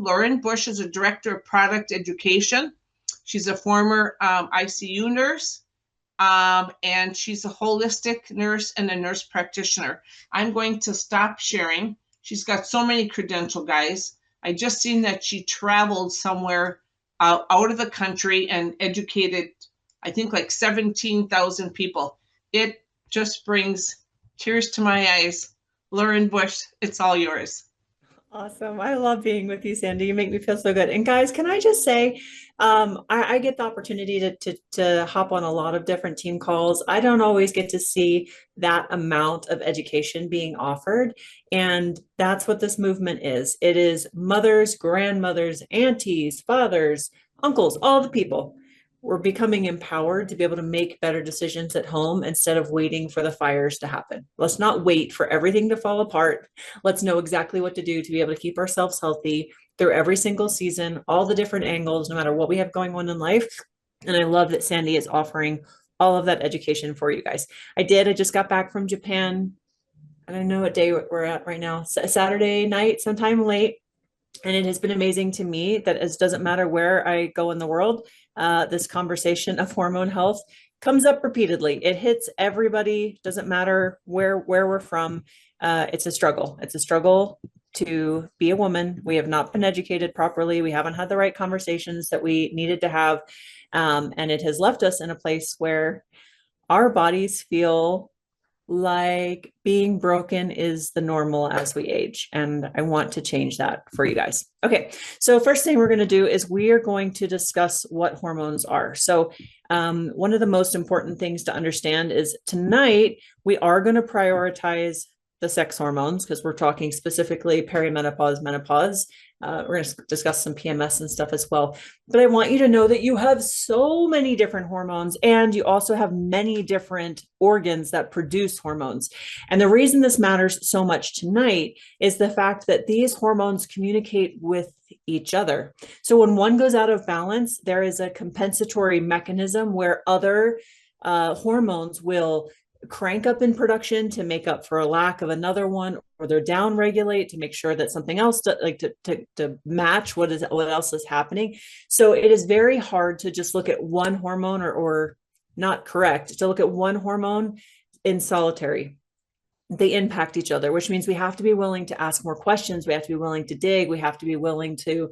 Lauren. Busch is a director of product education. She's a former ICU nurse, and she's a holistic nurse and a nurse practitioner. I'm going to stop sharing. She's got so many credentials, guys. I just seen that she traveled somewhere out of the country and educated, I think, like 17,000 people. It just brings tears to my eyes. Lauren Busch, it's all yours. Awesome. I love being with you, Sandy. You make me feel so good. And guys, can I just say, I get the opportunity to hop on a lot of different team calls. I don't always get to see that amount of education being offered. And that's what this movement is. It is mothers, grandmothers, aunties, fathers, uncles, all the people. We're becoming empowered to be able to make better decisions at home instead of waiting for the fires to happen. Let's not wait for everything to fall apart. Let's know exactly what to do to be able to keep ourselves healthy through every single season, all the different angles, no matter what we have going on in life. And I love that Sandy is offering all of that education for you guys. I just got back from Japan. I don't know what day we're at right now, Saturday night, sometime late. And it has been amazing to me that it doesn't matter where I go in the world, this conversation of hormone health comes up repeatedly. It hits everybody, doesn't matter where we're from. It's a struggle. It's a struggle to be a woman. We have not been educated properly. We haven't had the right conversations that we needed to have. And it has left us in a place where our bodies feel like being broken is the normal as we age. And I want to change that for you guys. Okay. So first thing we're going to do is we are going to discuss what hormones are. So one of the most important things to understand is tonight we are going to prioritize the sex hormones because we're talking specifically perimenopause, menopause. We're going to discuss some PMS and stuff as well. But I want you to know that you have so many different hormones and you also have many different organs that produce hormones. And the reason this matters so much tonight is the fact that these hormones communicate with each other. So when one goes out of balance, there is a compensatory mechanism where other hormones will crank up in production to make up for a lack of another one, or they're down regulate to make sure that something else to match what else is happening. So it is very hard to just look at one hormone or not correct to look at one hormone in solitary. They impact each other, which means we have to be willing to ask more questions. We have to be willing to dig. We have to be willing to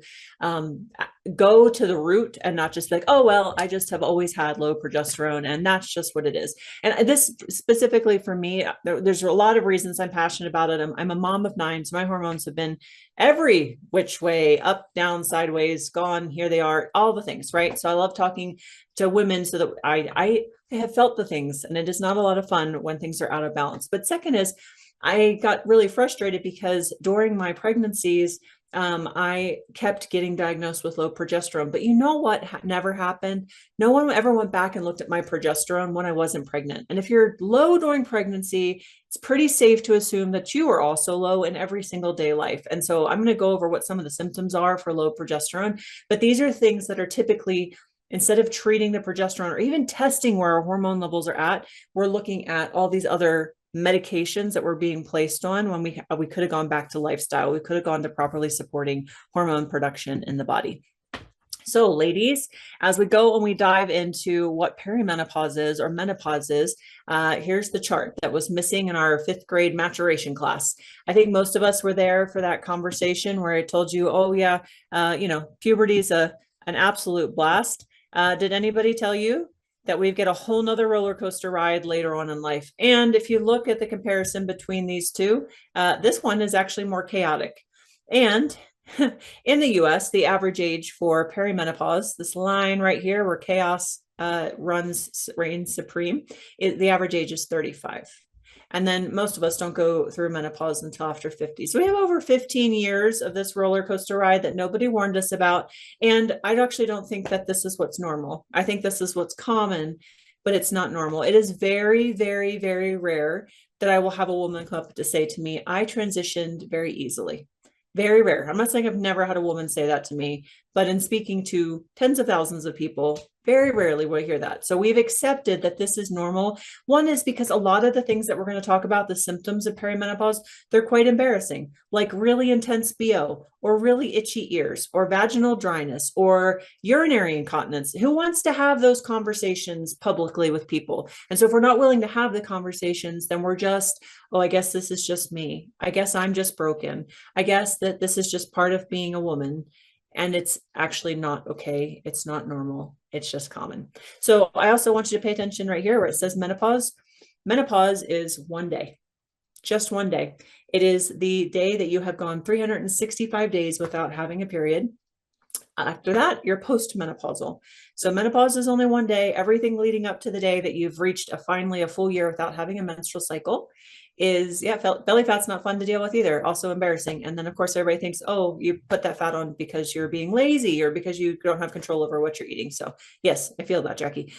go to the root and not just like, oh, well, I just have always had low progesterone and that's just what it is. And this specifically for me, there's a lot of reasons I'm passionate about it. I'm a mom of 9, so my hormones have been every which way, up, down, sideways, gone, here they are, all the things, right? So I love talking to women so that I have felt the things, and it is not a lot of fun when things are out of balance. But second is, I got really frustrated because during my pregnancies, I kept getting diagnosed with low progesterone. But you know what never happened? No one ever went back and looked at my progesterone when I wasn't pregnant. And if you're low during pregnancy, it's pretty safe to assume that you are also low in every single day life. And so I'm going to go over what some of the symptoms are for low progesterone. But these are things that are typically, instead of treating the progesterone or even testing where our hormone levels are at, we're looking at all these other medications that were being placed on when we could have gone back to lifestyle. We could have gone to properly supporting hormone production in the body. So ladies, as we go and we dive into what perimenopause is or menopause is, here's the chart that was missing in our 5th grade maturation class. I think most of us were there for that conversation where I told you, oh yeah, puberty is an absolute blast. Did anybody tell you that we get a whole nother roller coaster ride later on in life? And if you look at the comparison between these two, this one is actually more chaotic. And in the US, the average age for perimenopause, this line right here where chaos reigns supreme, the average age is 35. And then most of us don't go through menopause until after 50. So we have over 15 years of this roller coaster ride that nobody warned us about. And I actually don't think that this is what's normal. I think this is what's common, but it's not normal. It is very, very, very rare that I will have a woman come up to say to me, I transitioned very easily. Very rare. I'm not saying I've never had a woman say that to me, but in speaking to tens of thousands of people, Very rarely will I hear that. So we've accepted that this is normal. One is because a lot of the things that we're going to talk about, the symptoms of perimenopause, they're quite embarrassing, like really intense BO or really itchy ears or vaginal dryness or urinary incontinence. Who wants to have those conversations publicly with people? And so if we're not willing to have the conversations, then we're just, oh, I guess this is just me. I guess I'm just broken. I guess that this is just part of being a woman. And it's actually not okay. It's not normal. It's just common. So I also want you to pay attention right here where it says menopause. Menopause is one day, just one day. It is the day that you have gone 365 days without having a period. After that, you're postmenopausal. So menopause is only one day. Everything leading up to the day that you've reached finally a full year without having a menstrual cycle is, yeah, belly fat's not fun to deal with either. Also embarrassing. And then of course everybody thinks, oh, you put that fat on because you're being lazy or because you don't have control over what you're eating. So yes, I feel that, Jackie.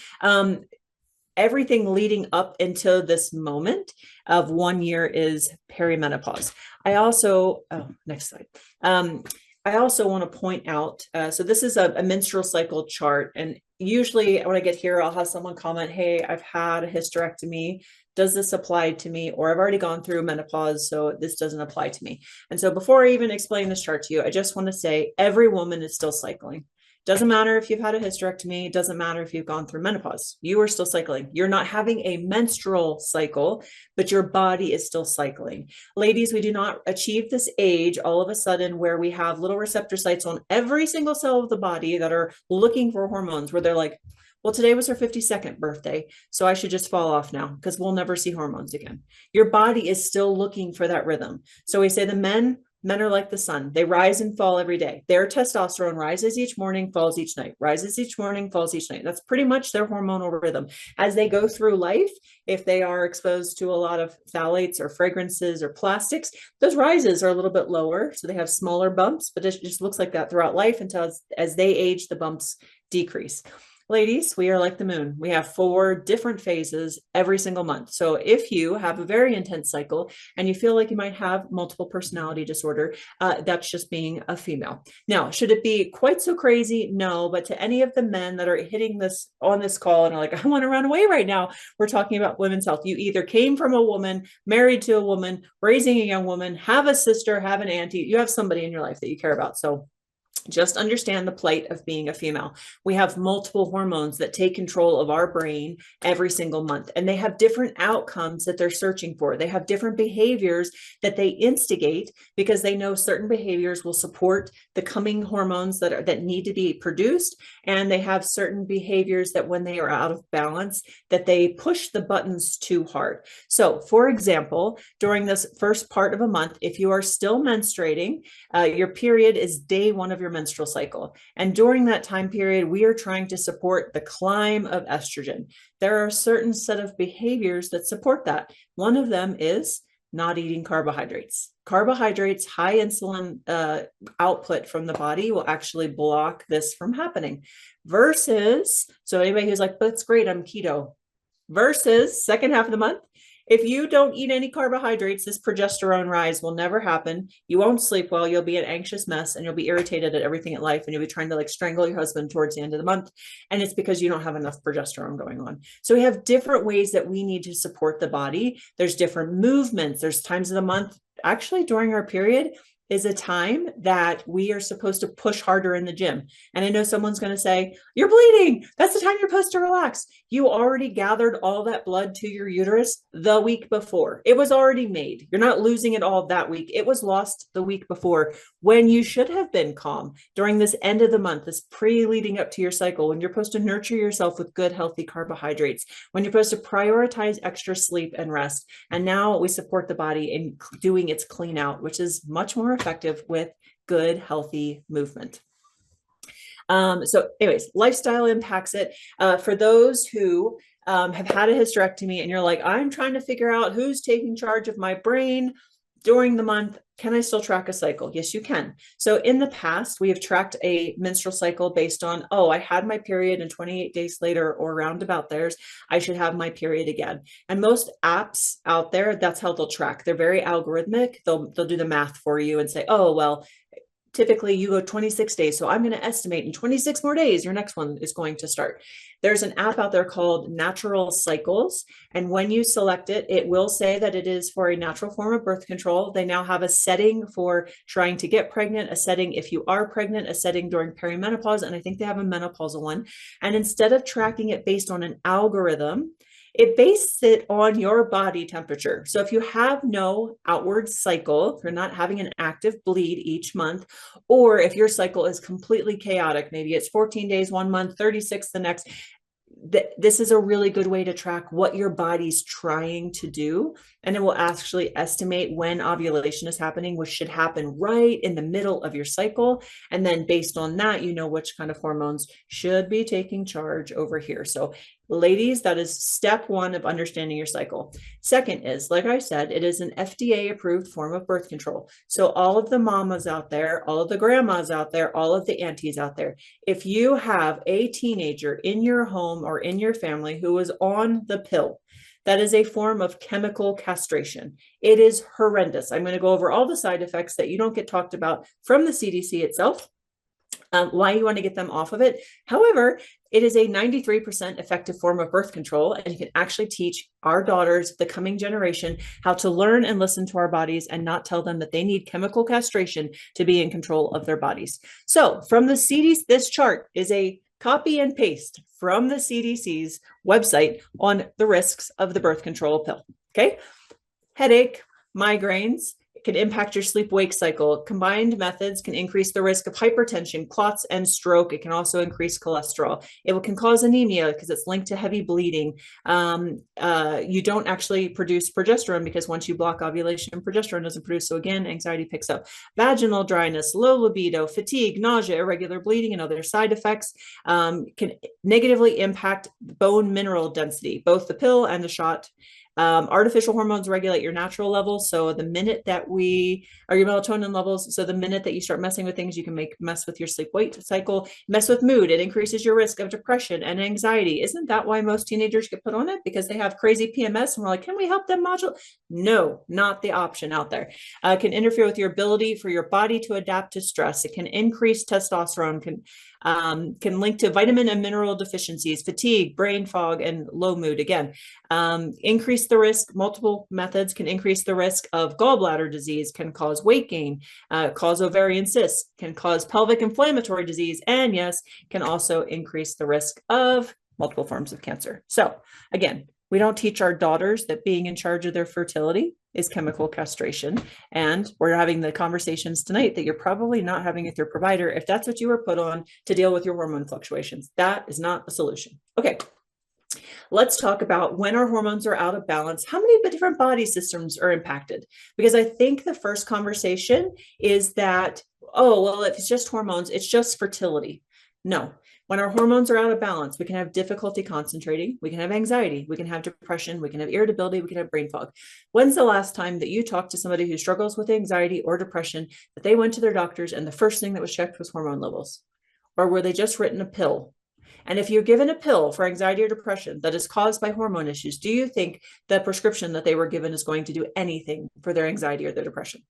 Everything leading up until this moment of 1 year is perimenopause. I also, oh, next slide. I also want to point out, so this is a menstrual cycle chart. And usually when I get here, I'll have someone comment, hey, I've had a hysterectomy. Does this apply to me? Or I've already gone through menopause, so this doesn't apply to me. And so before I even explain this chart to you, I just want to say every woman is still cycling. Doesn't matter if you've had a hysterectomy. It doesn't matter if you've gone through menopause. You are still cycling. You're not having a menstrual cycle, but your body is still cycling. Ladies, we do not achieve this age all of a sudden where we have little receptor sites on every single cell of the body that are looking for hormones, where they're like, well, today was her 52nd birthday, so I should just fall off now because we'll never see hormones again. Your body is still looking for that rhythm. So we say the men are like the sun. They rise and fall every day. Their testosterone rises each morning, falls each night, rises each morning, falls each night. That's pretty much their hormonal rhythm. As they go through life, if they are exposed to a lot of phthalates or fragrances or plastics, those rises are a little bit lower. So they have smaller bumps, but it just looks like that throughout life until as they age, the bumps decrease. Ladies, we are like the moon. We have 4 different phases every single month. So if you have a very intense cycle and you feel like you might have multiple personality disorder, that's just being a female. Now, should it be quite so crazy? No, but to any of the men that are hitting this on this call and are like, I want to run away right now, we're talking about women's health. You either came from a woman, married to a woman, raising a young woman, have a sister, have an auntie, you have somebody in your life that you care about. So just understand the plight of being a female. We have multiple hormones that take control of our brain every single month, and they have different outcomes that they're searching for. They have different behaviors that they instigate because they know certain behaviors will support the coming hormones that need to be produced. And they have certain behaviors that when they are out of balance, that they push the buttons too hard. So for example, during this first part of a month, if you are still menstruating, your period is day 1 of your menstrual cycle. And during that time period, we are trying to support the climb of estrogen. There are a certain set of behaviors that support that. One of them is not eating carbohydrates. Carbohydrates, high insulin output from the body will actually block this from happening. Versus, so anybody who's like, that's great, I'm keto. Versus second half of the month, if you don't eat any carbohydrates, this progesterone rise will never happen. You won't sleep well. You'll be an anxious mess and you'll be irritated at everything in life. And you'll be trying to like strangle your husband towards the end of the month. And it's because you don't have enough progesterone going on. So we have different ways that we need to support the body. There's different movements. There's times of the month, actually during our period, is a time that we are supposed to push harder in the gym. And I know someone's going to say, you're bleeding. That's the time you're supposed to relax. You already gathered all that blood to your uterus the week before. It was already made. You're not losing it all that week. It was lost the week before when you should have been calm during this end of the month, this leading up to your cycle, when you're supposed to nurture yourself with good, healthy carbohydrates, when you're supposed to prioritize extra sleep and rest. And now we support the body in doing its clean out, which is much more effective with good, healthy movement. So anyways, lifestyle impacts it. For those who have had a hysterectomy and you're like, I'm trying to figure out who's taking charge of my brain during the month, can I still track a cycle? Yes, you can. So in the past, we have tracked a menstrual cycle based on, oh, I had my period and 28 days later or roundabout theirs, I should have my period again. And most apps out there, that's how they'll track. They're very algorithmic. They'll do the math for you and say, oh, well, typically you go 26 days. So I'm going to estimate in 26 more days, your next one is going to start. There's an app out there called Natural Cycles. And when you select it, it will say that it is for a natural form of birth control. They now have a setting for trying to get pregnant, a setting if you are pregnant, a setting during perimenopause. And I think they have a menopausal one. And instead of tracking it based on an algorithm, it bases it on your body temperature. So if you have no outward cycle, if you're not having an active bleed each month, or if your cycle is completely chaotic, maybe it's 14 days one month, 36 the next, this is a really good way to track what your body's trying to do. And it will actually estimate when ovulation is happening, which should happen right in the middle of your cycle. And then based on that, you know which kind of hormones should be taking charge over here. So ladies, that is step one of understanding your cycle. Second is, like I said, it is an FDA approved form of birth control. So all of the mamas out there, all of the grandmas out there, all of the aunties out there, if you have a teenager in your home or in your family who is on the pill, that is a form of chemical castration. It is horrendous. I'm going to go over all the side effects that you don't get talked about from the CDC itself. Why you want to get them off of it. However, it is a 93% effective form of birth control, and you can actually teach our daughters, the coming generation, how to learn and listen to our bodies and not tell them that they need chemical castration to be in control of their bodies. So from the CDC, this chart is a copy and paste from the CDC's website on the risks of the birth control pill. Okay. Headache, migraines, can impact your sleep-wake cycle. Combined methods can increase the risk of hypertension, clots, and stroke. It can also increase cholesterol. It can cause anemia because it's linked to heavy bleeding. You don't actually produce progesterone because once you block ovulation, progesterone doesn't produce. So again, anxiety picks up. Vaginal dryness, low libido, fatigue, nausea, irregular bleeding, and other side effects can negatively impact bone mineral density, both the pill and the shot. Artificial hormones regulate your natural levels. So the minute that are your melatonin levels. So the minute that you start messing with things, you can mess with your sleep-wake cycle, mess with mood. It increases your risk of depression and anxiety. Isn't that why most teenagers get put on it? Because they have crazy PMS and we're like, can we help them modulate? No, not the option out there. Can interfere with your ability for your body to adapt to stress. It can increase testosterone, can link to vitamin and mineral deficiencies, fatigue, brain fog, and low mood. Again, increase the risk. Multiple methods can increase the risk of gallbladder disease, can cause weight gain, cause ovarian cysts, can cause pelvic inflammatory disease, and yes, can also increase the risk of multiple forms of cancer. So again, we don't teach our daughters that being in charge of their fertility is chemical castration. And we're having the conversations tonight that you're probably not having with your provider if that's what you were put on to deal with your hormone fluctuations. That is not a solution. Okay. Let's talk about when our hormones are out of balance, how many different body systems are impacted? Because I think the first conversation is that, oh, well, if it's just hormones, it's just fertility. No. When our hormones are out of balance, we can have difficulty concentrating, we can have anxiety, we can have depression, we can have irritability, we can have brain fog. When's the last time that you talked to somebody who struggles with anxiety or depression, that they went to their doctors and the first thing that was checked was hormone levels? Or were they just written a pill? And if you're given a pill for anxiety or depression that is caused by hormone issues, do you think the prescription that they were given is going to do anything for their anxiety or their depression?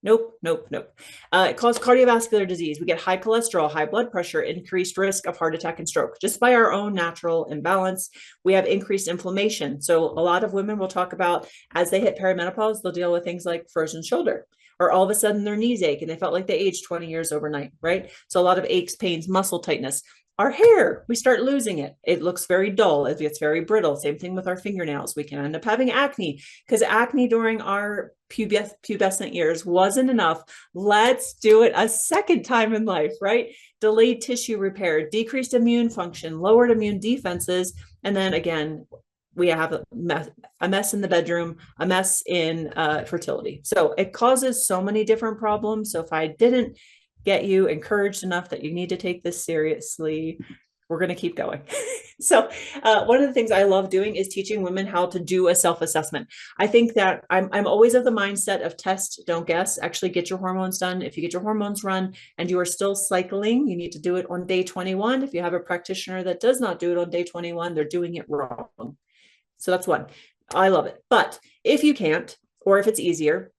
Nope, nope, nope. It causes cardiovascular disease. We get high cholesterol, high blood pressure, increased risk of heart attack and stroke. Just by our own natural imbalance, we have increased inflammation. So a lot of women will talk about as they hit perimenopause, they'll deal with things like frozen shoulder, or all of a sudden their knees ache and they felt like they aged 20 years overnight, right? So a lot of aches, pains, muscle tightness. Our hair, we start losing it. It looks very dull. It gets very brittle. Same thing with our fingernails. We can end up having acne because acne during our pubescent years wasn't enough. Let's do it a second time in life, right? Delayed tissue repair, decreased immune function, lowered immune defenses. And then again, we have a mess in the bedroom, a mess in fertility. So it causes so many different problems. So if I didn't get you encouraged enough that you need to take this seriously, we're going to keep going. So one of the things I love doing is teaching women how to do a self-assessment. I think that I'm always of the mindset of test, don't guess. Actually get your hormones done. If you get your hormones run and you are still cycling, you need to do it on day 21. If you have a practitioner that does not do it on day 21, they're doing it wrong. So that's one. I love it. But if you can't, or if it's easier,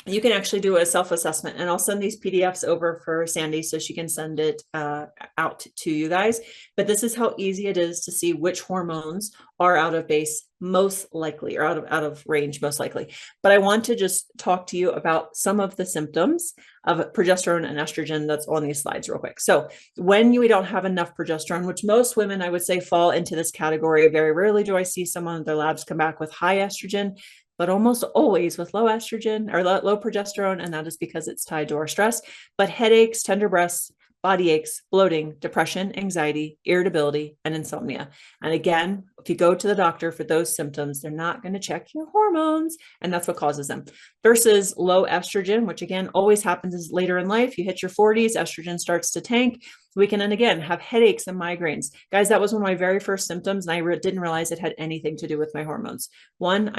you can actually do a self-assessment, and I'll send these PDFs over for Sandy so she can send it out to you guys. But this is how easy it is to see which hormones are out of base most likely, or out of range most likely. But I want to just talk to you about some of the symptoms of progesterone and estrogen that's on these slides real quick. So when we don't have enough progesterone, which most women I would say fall into this category, very rarely do I see someone, their labs come back with high estrogen, but almost always with low estrogen or low progesterone, and that is because it's tied to our stress. But headaches, tender breasts, body aches, bloating, depression, anxiety, irritability, and insomnia. And again, if you go to the doctor for those symptoms, they're not going to check your hormones, and that's what causes them. Versus low estrogen, which again always happens later in life. You hit your 40s, estrogen starts to tank. We can then again have headaches and migraines. Guys, that was one of my very first symptoms, and I didn't realize it had anything to do with my hormones. One,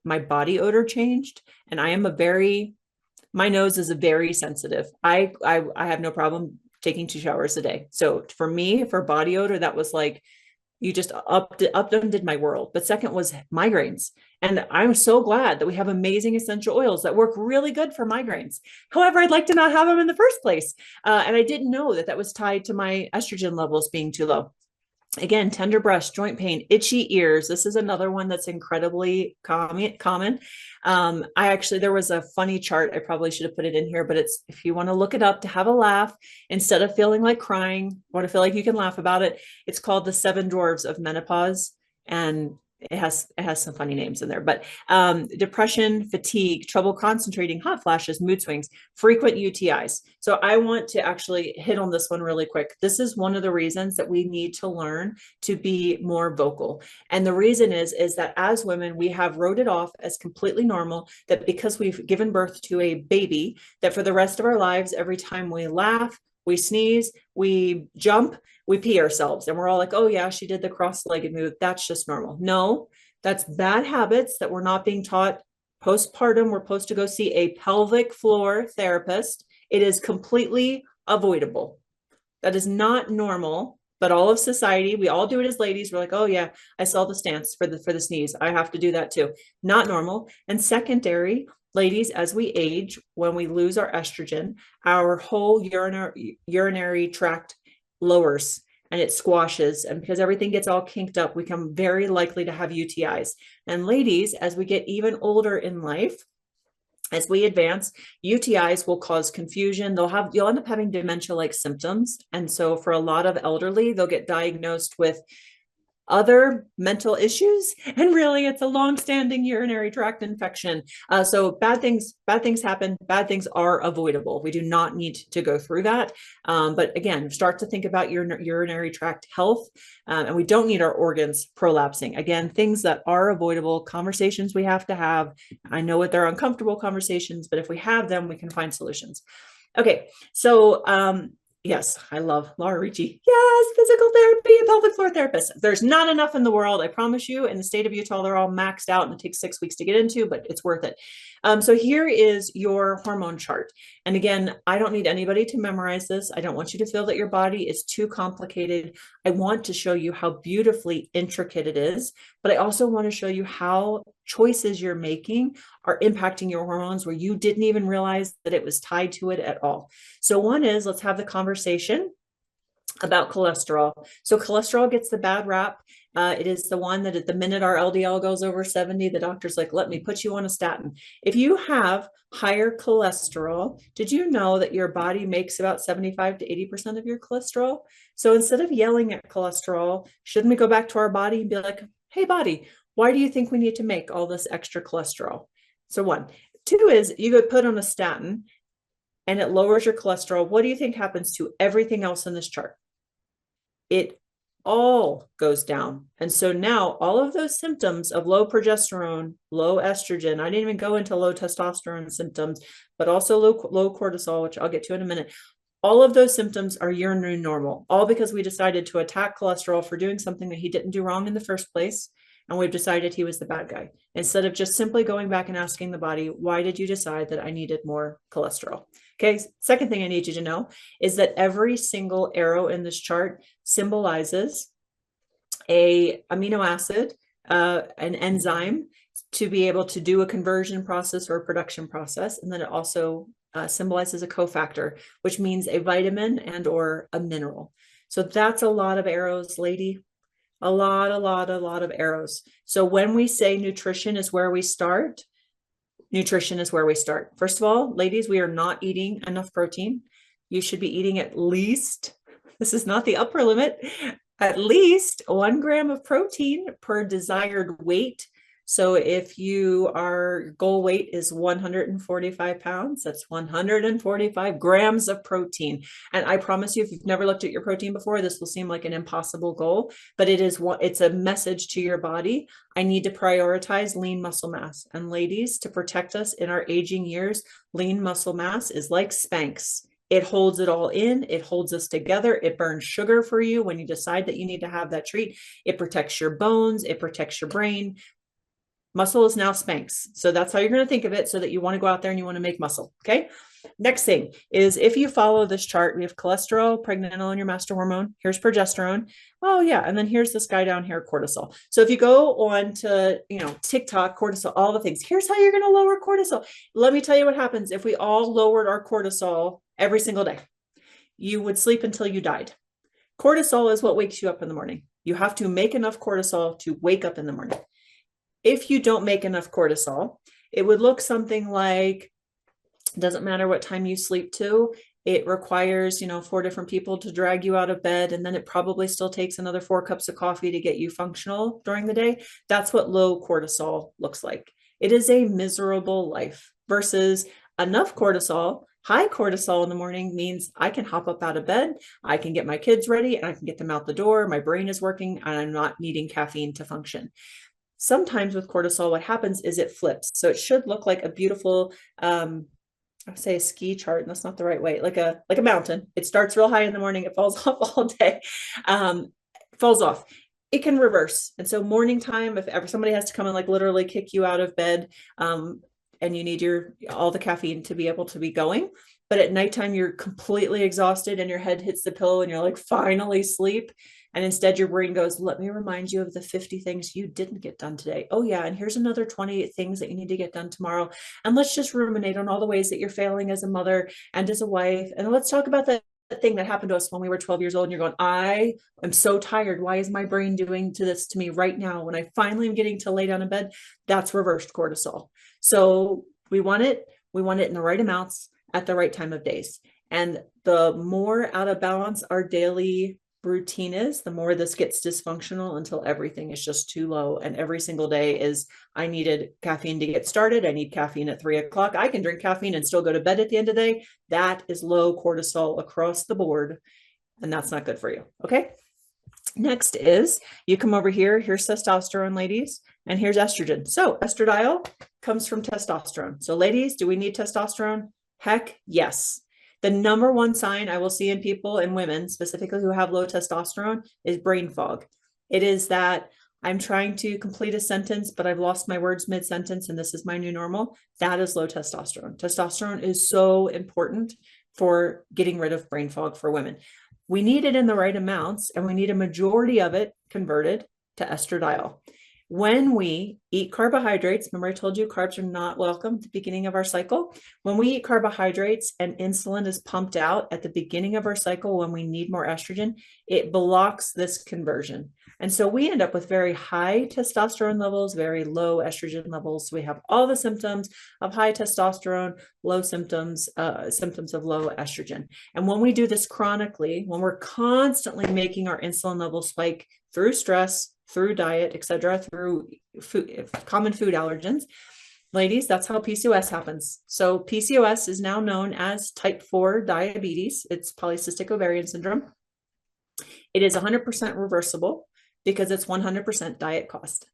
my body odor changed, and my nose is very sensitive. I have no problem taking 2 showers a day. So for me, for body odor, that was like, you just upended my world. But second was migraines. And I'm so glad that we have amazing essential oils that work really good for migraines. However, I'd like to not have them in the first place. And I didn't know that that was tied to my estrogen levels being too low. Again, tender breast, joint pain, itchy ears. This is another one that's incredibly common. There was a funny chart. I probably should have put it in here, but it's, if you want to look it up to have a laugh, instead of feeling like crying, want to feel like you can laugh about it, it's called the 7 Dwarves of Menopause. And it has some funny names in there, but depression, fatigue, trouble concentrating, hot flashes, mood swings, frequent UTIs. So I want to actually hit on this one really quick. This is one of the reasons that we need to learn to be more vocal. And the reason is that as women, we have wrote it off as completely normal, that because we've given birth to a baby, that for the rest of our lives, every time we laugh, we sneeze, we jump, we pee ourselves, and we're all like, oh yeah, she did the cross-legged move. That's just normal. No, that's bad habits that we're not being taught. Postpartum, we're supposed to go see a pelvic floor therapist. It is completely avoidable. That is not normal, but all of society, we all do it as ladies. We're like, oh yeah, I saw the stance for the sneeze. I have to do that too. Not normal. And secondary, ladies, as we age, when we lose our estrogen, our whole urinary tract lowers and it squashes. And because everything gets all kinked up, we become very likely to have UTIs. And ladies, as we get even older in life, as we advance, UTIs will cause confusion. You'll end up having dementia-like symptoms. And so for a lot of elderly, they'll get diagnosed with other mental issues, and really it's a long-standing urinary tract infection. So bad things happen. Bad things are avoidable. We do not need to go through that. But again, start to think about your urinary tract health, and we don't need our organs prolapsing. Again, things that are avoidable, conversations we have to have. I know what they're uncomfortable conversations, but if we have them, we can find solutions. Okay, so yes, I love Laura Ricci. Yes, physical therapy and pelvic floor therapist. There's not enough in the world, I promise you. In the state of Utah, they're all maxed out and it takes 6 weeks to get into, but it's worth it. So here is your hormone chart. And again, I don't need anybody to memorize this. I don't want you to feel that your body is too complicated. I want to show you how beautifully intricate it is, but I also want to show you how choices you're making are impacting your hormones where you didn't even realize that it was tied to it at all. So one is, let's have the conversation about cholesterol. So cholesterol gets the bad rap. It is the one that at the minute our LDL goes over 70, the doctor's like, let me put you on a statin. If you have higher cholesterol, did you know that your body makes about 75 to 80% of your cholesterol? So instead of yelling at cholesterol, shouldn't we go back to our body and be like, hey body, why do you think we need to make all this extra cholesterol? So 1. 2 is you get put on a statin and it lowers your cholesterol. What do you think happens to everything else in this chart? It all goes down. And so now all of those symptoms of low progesterone, low estrogen, I didn't even go into low testosterone symptoms, but also low cortisol, which I'll get to in a minute. All of those symptoms are your new normal, all because we decided to attack cholesterol for doing something that he didn't do wrong in the first place. And we've decided he was the bad guy, instead of just simply going back and asking the body, why did you decide that I needed more cholesterol? Okay, second thing I need you to know is that every single arrow in this chart symbolizes a amino acid, an enzyme. to be able to do a conversion process or a production process. And then it also symbolizes a cofactor, which means a vitamin and or a mineral. So that's a lot of arrows, lady. A lot of arrows. So when we say nutrition is where we start, nutrition is where we start. First of all, ladies, we are not eating enough protein. You should be eating at least, this is not the upper limit, at least 1 gram of protein per desired weight. So if your goal weight is 145 pounds, that's 145 grams of protein. And I promise you, if you've never looked at your protein before, this will seem like an impossible goal, but it's a message to your body. I need to prioritize lean muscle mass. And ladies, to protect us in our aging years, lean muscle mass is like Spanx. It holds it all in. It holds us together. It burns sugar for you when you decide that you need to have that treat. It protects your bones. It protects your brain. Muscle is now Spanx. So that's how you're going to think of it, so that you want to go out there and you want to make muscle. Okay. Next thing is, if you follow this chart, we have cholesterol, pregnenolone, your master hormone. Here's progesterone. Oh yeah. And then here's this guy down here, cortisol. So if you go on to, TikTok, cortisol, all the things, here's how you're going to lower cortisol. Let me tell you what happens if we all lowered our cortisol every single day. You would sleep until you died. Cortisol is what wakes you up in the morning. You have to make enough cortisol to wake up in the morning. If you don't make enough cortisol, it would look something like, doesn't matter what time you sleep to, it requires, 4 different people to drag you out of bed. And then it probably still takes another 4 cups of coffee to get you functional during the day. That's what low cortisol looks like. It is a miserable life versus enough cortisol. High cortisol in the morning means I can hop up out of bed, I can get my kids ready, and I can get them out the door. My brain is working and I'm not needing caffeine to function. Sometimes with cortisol, what happens is it flips. So it should look like a beautiful, I would say a ski chart, and that's not the right way, like a mountain. It starts real high in the morning, it falls off all day, falls off. It can reverse. And so morning time, if ever somebody has to come and like literally kick you out of bed, and you need all the caffeine to be able to be going. But at nighttime, you're completely exhausted and your head hits the pillow and you're like, finally sleep. And instead your brain goes, let me remind you of the 50 things you didn't get done today. Oh yeah. And here's another 20 things that you need to get done tomorrow. And let's just ruminate on all the ways that you're failing as a mother and as a wife. And let's talk about that thing that happened to us when we were 12 years old. And you're going, I am so tired. Why is my brain doing this to me right now? When I finally am getting to lay down in bed, that's reversed cortisol. So we want it in the right amounts at the right time of days. And the more out of balance our daily routine is, the more this gets dysfunctional until everything is just too low. And every single day is, I needed caffeine to get started. I need caffeine at 3 o'clock. I can drink caffeine and still go to bed at the end of the day. That is low cortisol across the board. And that's not good for you. Okay. Next is, you come over here, here's testosterone, ladies, and here's estrogen. So estradiol comes from testosterone. So ladies, do we need testosterone? Heck yes. The number one sign I will see in people and women, specifically who have low testosterone, is brain fog. It is that I'm trying to complete a sentence, but I've lost my words mid-sentence and this is my new normal. That is low testosterone. Testosterone is so important for getting rid of brain fog for women. We need it in the right amounts, and we need a majority of it converted to estradiol. When we eat carbohydrates, remember I told you carbs are not welcome at the beginning of our cycle. When we eat carbohydrates and insulin is pumped out at the beginning of our cycle when we need more estrogen, it blocks this conversion. And so we end up with very high testosterone levels, very low estrogen levels. We have all the symptoms of high testosterone, low symptoms, symptoms of low estrogen. And when we do this chronically, when we're constantly making our insulin levels spike through stress, through diet, etc., through food, common food allergens, ladies, that's how PCOS happens. So PCOS is now known as type 4 diabetes. It's polycystic ovarian syndrome. It is 100% reversible because it's 100% diet cost.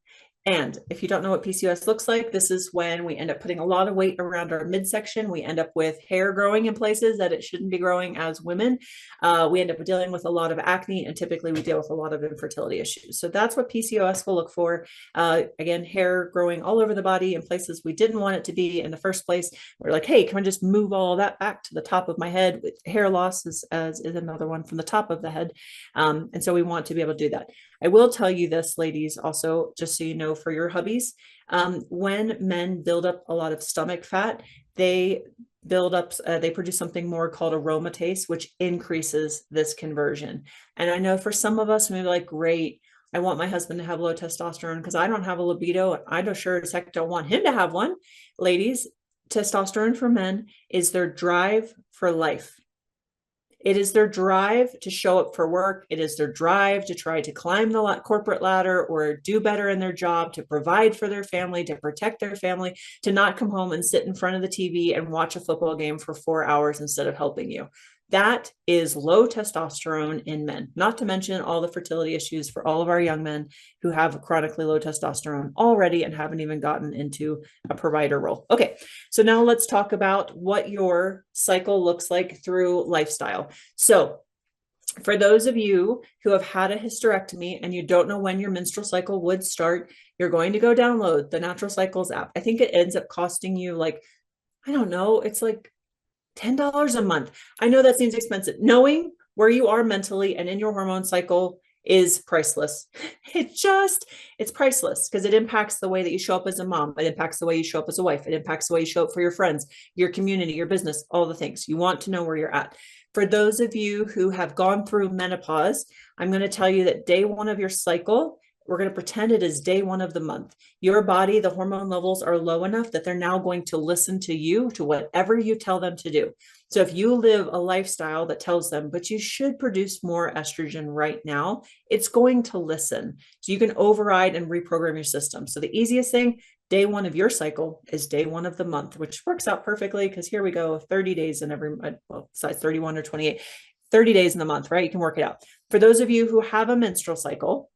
And if you don't know what PCOS looks like, this is when we end up putting a lot of weight around our midsection. We end up with hair growing in places that it shouldn't be growing as women. We end up dealing with a lot of acne, and typically we deal with a lot of infertility issues. So that's what PCOS will look for. Again, hair growing all over the body in places we didn't want it to be in the first place. We're like, hey, can I just move all that back to the top of my head? Hair loss is another one from the top of the head. And so we want to be able to do that. I will tell you this, ladies, also, just so you know, for your hubbies, when men build up a lot of stomach fat, they they produce something more called aromatase, which increases this conversion. And I know for some of us, maybe like, great, I want my husband to have low testosterone because I don't have a libido. I don't sure as heck don't want him to have one. Ladies, testosterone for men is their drive for life. It is their drive to show up for work. It is their drive to try to climb the corporate ladder or do better in their job, to provide for their family, to protect their family, to not come home and sit in front of the TV and watch a football game for 4 hours instead of helping you. That is low testosterone in men, not to mention all the fertility issues for all of our young men who have chronically low testosterone already and haven't even gotten into a provider role. Okay, so now let's talk about what your cycle looks like through lifestyle. So for those of you who have had a hysterectomy and you don't know when your menstrual cycle would start, you're going to go download the Natural Cycles app. I think it ends up costing you like, I don't know, it's like $10 a month. I know that seems expensive. Knowing where you are mentally and in your hormone cycle is priceless. It's priceless because it impacts the way that you show up as a mom. It impacts the way you show up as a wife. It impacts the way you show up for your friends, your community, your business, all the things. You want to know where you're at. For those of you who have gone through menopause, I'm going to tell you that day one of your cycle, we're going to pretend it is day one of the month. Your body, the hormone levels are low enough that they're now going to listen to you, to whatever you tell them to do. So if you live a lifestyle that tells them, but you should produce more estrogen right now, it's going to listen. So you can override and reprogram your system. So the easiest thing, day one of your cycle is day one of the month, which works out perfectly because here we go, 30 days in every, well, besides 31 or 28, 30 days in the month, right? You can work it out. For those of you who have a menstrual cycle,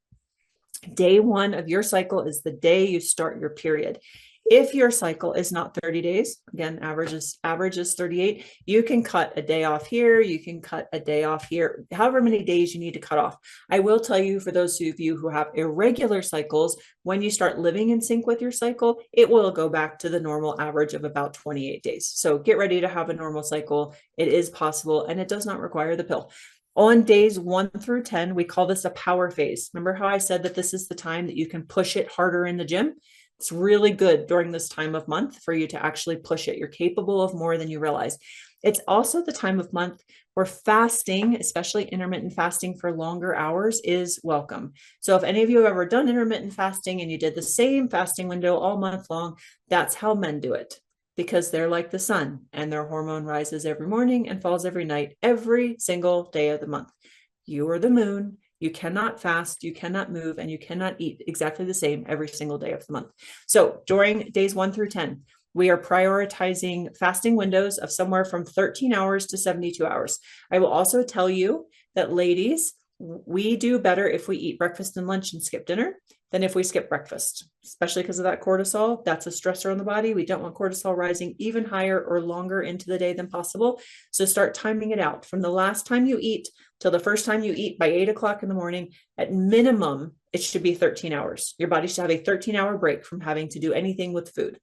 day one of your cycle is the day you start your period. If your cycle is not 30 days, again, average is 38, you can cut a day off here, you can cut a day off here, however many days you need to cut off. I will tell you, for those of you who have irregular cycles, when you start living in sync with your cycle, it will go back to the normal average of about 28 days. So get ready to have a normal cycle. It is possible, and it does not require the pill. On days 1 through 10, we call this a power phase. Remember how I said that this is the time that you can push it harder in the gym? It's really good during this time of month for you to actually push it. You're capable of more than you realize. It's also the time of month where fasting, especially intermittent fasting for longer hours, is welcome. So if any of you have ever done intermittent fasting and you did the same fasting window all month long, that's how men do it, because they're like the sun and their hormone rises every morning and falls every night, every single day of the month. You are the moon. You cannot fast, you cannot move, and you cannot eat exactly the same every single day of the month. So during days 1 through 10, we are prioritizing fasting windows of somewhere from 13 hours to 72 hours. I will also tell you that, ladies, we do better if we eat breakfast and lunch and skip dinner than if we skip breakfast, especially because of that cortisol. That's a stressor on the body. We don't want cortisol rising even higher or longer into the day than possible. So start timing it out from the last time you eat till the first time you eat by 8 o'clock in the morning. At minimum, it should be 13 hours. Your body should have a 13-hour break from having to do anything with food.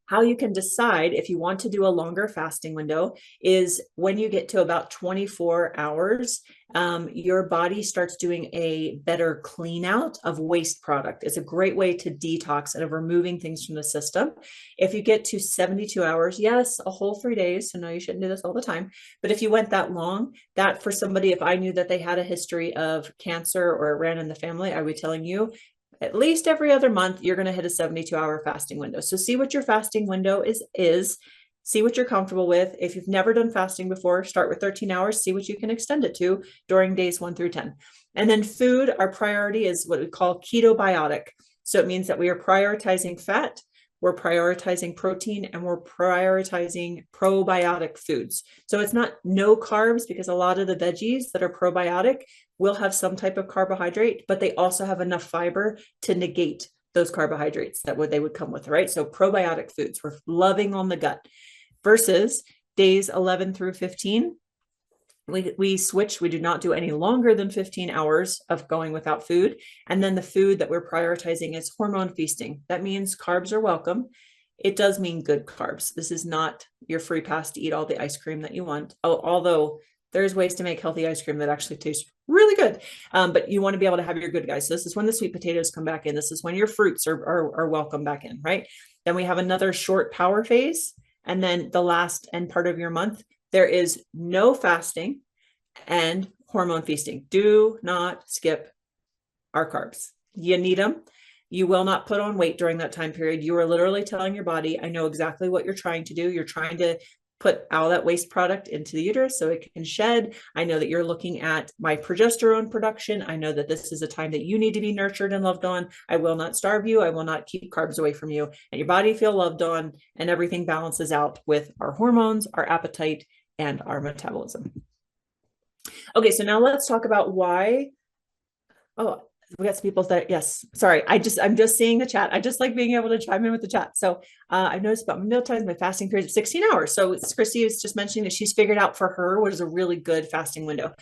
How you can decide if you want to do a longer fasting window is when you get to about 24 hours, your body starts doing a better clean out of waste product. It's a great way to detox and of removing things from the system. If you get to 72 hours, yes, a whole 3 days. So no, you shouldn't do this all the time. But if you went that long, that for somebody, if I knew that they had a history of cancer or it ran in the family, I would be telling you, at least every other month, you're going to hit a 72-hour fasting window. So see what your fasting window is, see what you're comfortable with. If you've never done fasting before, start with 13 hours, see what you can extend it to during days 1 through 10. And then food, our priority is what we call ketobiotic. So it means that we are prioritizing fat, we're prioritizing protein, and we're prioritizing probiotic foods. So it's not no carbs, because a lot of the veggies that are probiotic will have some type of carbohydrate, but they also have enough fiber to negate those carbohydrates that they would come with, right? So probiotic foods, we're loving on the gut. Versus days 11 through 15, we switch. We do not do any longer than 15 hours of going without food. And then the food that we're prioritizing is hormone feasting. That means carbs are welcome. It does mean good carbs. This is not your free pass to eat all the ice cream that you want. Although There's ways to make healthy ice cream that actually tastes really good. But you want to be able to have your good guys. So this is when the sweet potatoes come back in. This is when your fruits are welcome back in, right? Then we have another short power phase. And then the last end part of your month, there is no fasting and hormone feasting. Do not skip our carbs. You need them. You will not put on weight during that time period. You are literally telling your body, I know exactly what you're trying to do. You're trying to put all that waste product into the uterus so it can shed. I know that you're looking at my progesterone production. I know that this is a time that you need to be nurtured and loved on. I will not starve you. I will not keep carbs away from you. And your body feel loved on, and everything balances out with our hormones, our appetite, and our metabolism. Okay, so now let's talk about why. Oh, we got some people that, yes, sorry. I'm just seeing the chat. I just like being able to chime in with the chat. So I've noticed about meal times, my fasting period is 16 hours. So Christy is just mentioning that she's figured out for her what is a really good fasting window.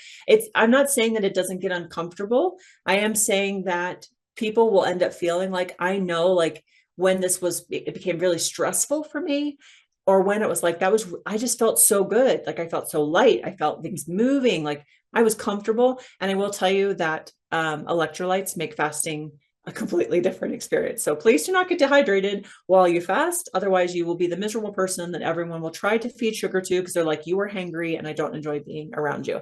I'm not saying that it doesn't get uncomfortable. I am saying that people will end up feeling like, I know, like when it became really stressful for me, or when it was like, I just felt so good. Like I felt so light. I felt things moving, like I was comfortable. And I will tell you that electrolytes make fasting a completely different experience. So please do not get dehydrated while you fast. Otherwise, you will be the miserable person that everyone will try to feed sugar to because they're like, you were hangry and I don't enjoy being around you.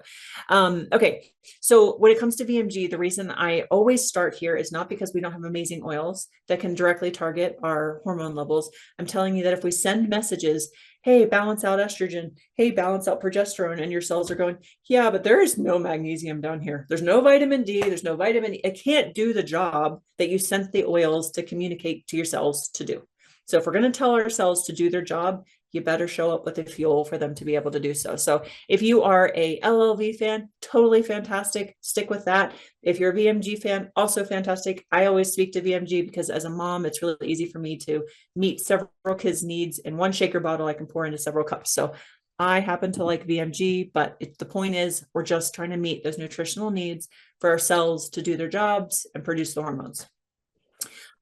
Okay, so when it comes to VMG, the reason I always start here is not because we don't have amazing oils that can directly target our hormone levels. I'm telling you that if we send messages, hey, balance out estrogen, hey, balance out progesterone, and your cells are going, yeah, but there is no magnesium down here. There's no vitamin D, there's no vitamin E. It can't do the job that you sent the oils to communicate to your cells to do. So if we're going to tell our cells to do their job, you better show up with the fuel for them to be able to do so. So if you are a LLV fan, totally fantastic. Stick with that. If you're a VMG fan, also fantastic. I always speak to VMG because as a mom, it's really easy for me to meet several kids' needs in one shaker bottle I can pour into several cups. So I happen to like VMG, but the point is we're just trying to meet those nutritional needs for our cells to do their jobs and produce the hormones.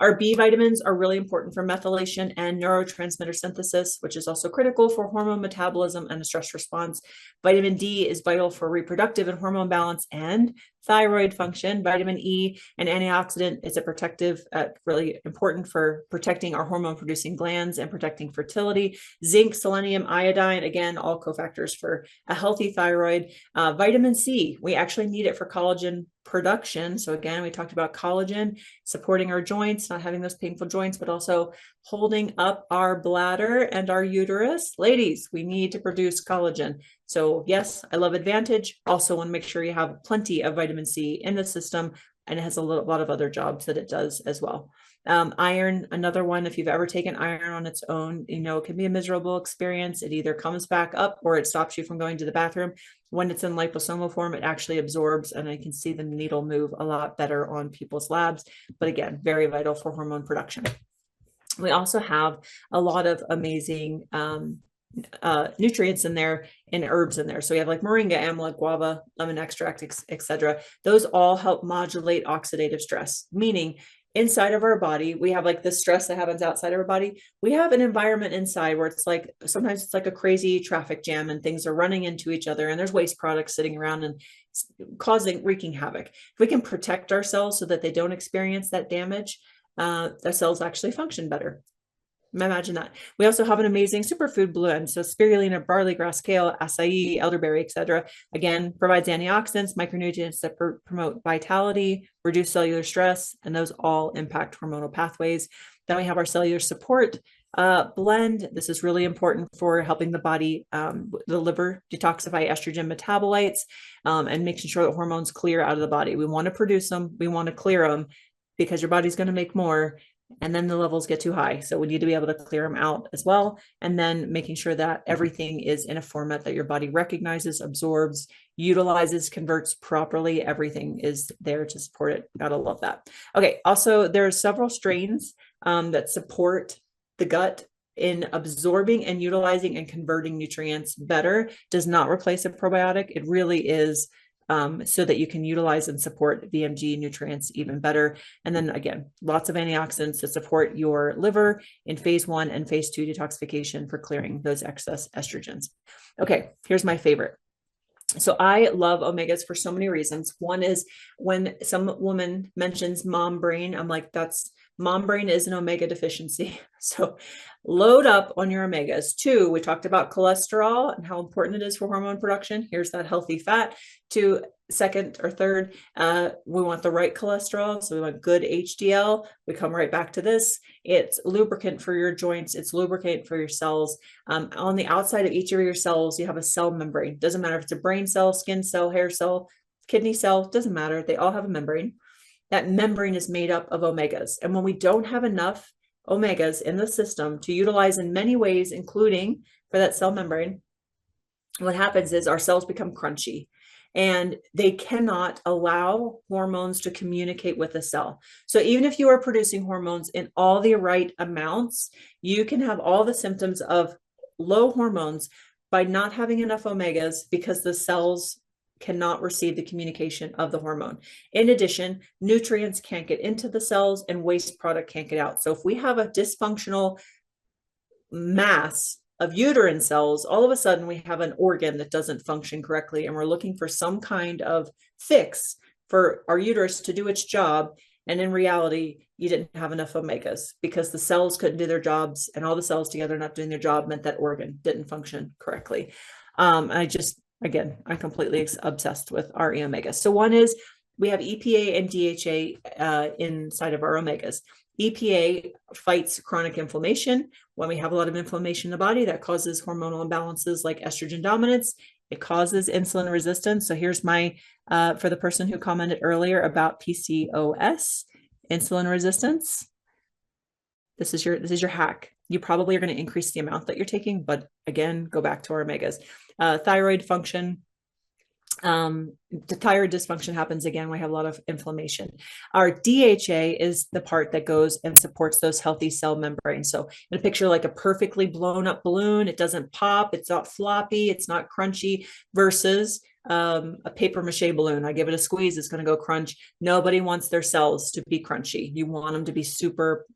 Our B vitamins are really important for methylation and neurotransmitter synthesis, which is also critical for hormone metabolism and the stress response. Vitamin D is vital for reproductive and hormone balance and thyroid function. Vitamin E, an antioxidant, is a protective, really important for protecting our hormone producing glands and protecting fertility. Zinc, selenium, iodine, again, all cofactors for a healthy thyroid. Vitamin C, we actually need it for collagen production. So again, we talked about collagen supporting our joints, not having those painful joints, but also holding up our bladder and our uterus. Ladies, we need to produce collagen. So yes, I love Advantage. Also want to make sure you have plenty of vitamin C in the system, and it has a lot of other jobs that it does as well. Iron, another one, if you've ever taken iron on its own, you know, it can be a miserable experience. It either comes back up or it stops you from going to the bathroom. When it's in liposomal form, it actually absorbs, and I can see the needle move a lot better on people's labs. But again, very vital for hormone production. We also have a lot of amazing nutrients in there and herbs in there. So we have like moringa, amla, guava, lemon extract, etc. Those all help modulate oxidative stress, meaning inside of our body, we have like the stress that happens outside of our body. We have an environment inside where it's like, sometimes it's like a crazy traffic jam and things are running into each other and there's waste products sitting around and wreaking havoc. If we can protect ourselves so that they don't experience that damage, the cells actually function better. Imagine that. We also have an amazing superfood blend. So spirulina, barley grass, kale, acai, elderberry, etc. Again, provides antioxidants, micronutrients that promote vitality, reduce cellular stress, and those all impact hormonal pathways. Then we have our cellular support blend. This is really important for helping the body, the liver, detoxify estrogen metabolites and making sure that hormones clear out of the body. We want to produce them. We want to clear them because your body's going to make more. And then the levels get too high. So we need to be able to clear them out as well. And then making sure that everything is in a format that your body recognizes, absorbs, utilizes, converts properly. Everything is there to support it. Gotta love that. Okay. Also, there are several strains that support the gut in absorbing and utilizing and converting nutrients better. Does not replace a probiotic. It really is so that you can utilize and support VMG nutrients even better. And then again, lots of antioxidants to support your liver in phase 1 and phase 2 detoxification for clearing those excess estrogens. Okay, here's my favorite. So I love omegas for so many reasons. One is when some woman mentions mom brain, I'm like, that's mom brain is an omega deficiency. So load up on your omegas. Two, we talked about cholesterol and how important it is for hormone production. Here's that healthy fat. Two, second or third, we want the right cholesterol. So we want good HDL. We come right back to this. It's lubricant for your joints. It's lubricant for your cells. On the outside of each of your cells, you have a cell membrane. Doesn't matter if it's a brain cell, skin cell, hair cell, kidney cell, doesn't matter. They all have a membrane. That membrane is made up of omegas. And when we don't have enough omegas in the system to utilize in many ways, including for that cell membrane, what happens is our cells become crunchy and they cannot allow hormones to communicate with the cell. So even if you are producing hormones in all the right amounts, you can have all the symptoms of low hormones by not having enough omegas because the cells cannot receive the communication of the hormone. In addition, nutrients can't get into the cells and waste product can't get out. So if we have a dysfunctional mass of uterine cells, all of a sudden we have an organ that doesn't function correctly, and we're looking for some kind of fix for our uterus to do its job. And in reality, you didn't have enough omegas because the cells couldn't do their jobs, and all the cells together not doing their job meant that organ didn't function correctly. Again, I'm completely obsessed with our omegas. So one is we have EPA and DHA inside of our omegas. EPA fights chronic inflammation. When we have a lot of inflammation in the body, that causes hormonal imbalances like estrogen dominance. It causes insulin resistance. So here's my, for the person who commented earlier about PCOS, insulin resistance. This is your hack. You probably are going to increase the amount that you're taking, but again, go back to our omegas. Thyroid function. The thyroid dysfunction happens again. We have a lot of inflammation. Our DHA is the part that goes and supports those healthy cell membranes. So in a picture like a perfectly blown up balloon, it doesn't pop, it's not floppy, it's not crunchy, versus a paper mache balloon. I give it a squeeze, it's going to go crunch. Nobody wants their cells to be crunchy. You want them to be super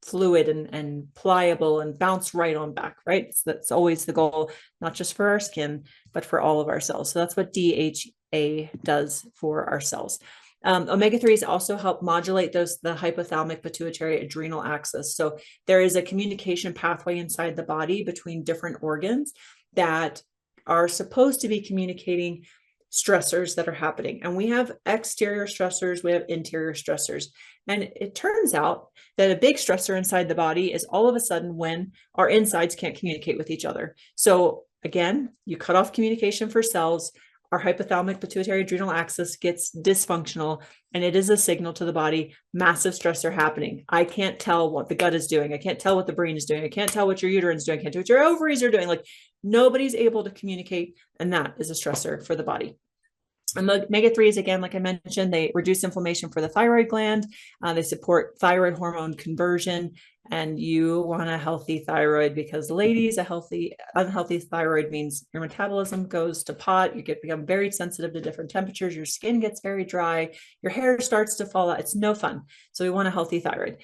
fluid and pliable and bounce right on back, right? So that's always the goal, not just for our skin, but for all of our cells. So that's what DHA does for our cells. Omega-3s also help modulate the hypothalamic pituitary adrenal axis. So there is a communication pathway inside the body between different organs that are supposed to be communicating stressors that are happening. And we have exterior stressors, we have interior stressors. And it turns out that a big stressor inside the body is all of a sudden when our insides can't communicate with each other. So again, you cut off communication for cells, our hypothalamic pituitary adrenal axis gets dysfunctional, and it is a signal to the body, massive stressor happening. I can't tell what the gut is doing. I can't tell what the brain is doing. I can't tell what your uterine is doing. I can't tell what your ovaries are doing. Like nobody's able to communicate, and that is a stressor for the body. Omega-3s, again, like I mentioned, they reduce inflammation for the thyroid gland. They support thyroid hormone conversion, and you want a healthy thyroid because, ladies, unhealthy thyroid means your metabolism goes to pot. You become very sensitive to different temperatures. Your skin gets very dry. Your hair starts to fall out. It's no fun. So we want a healthy thyroid.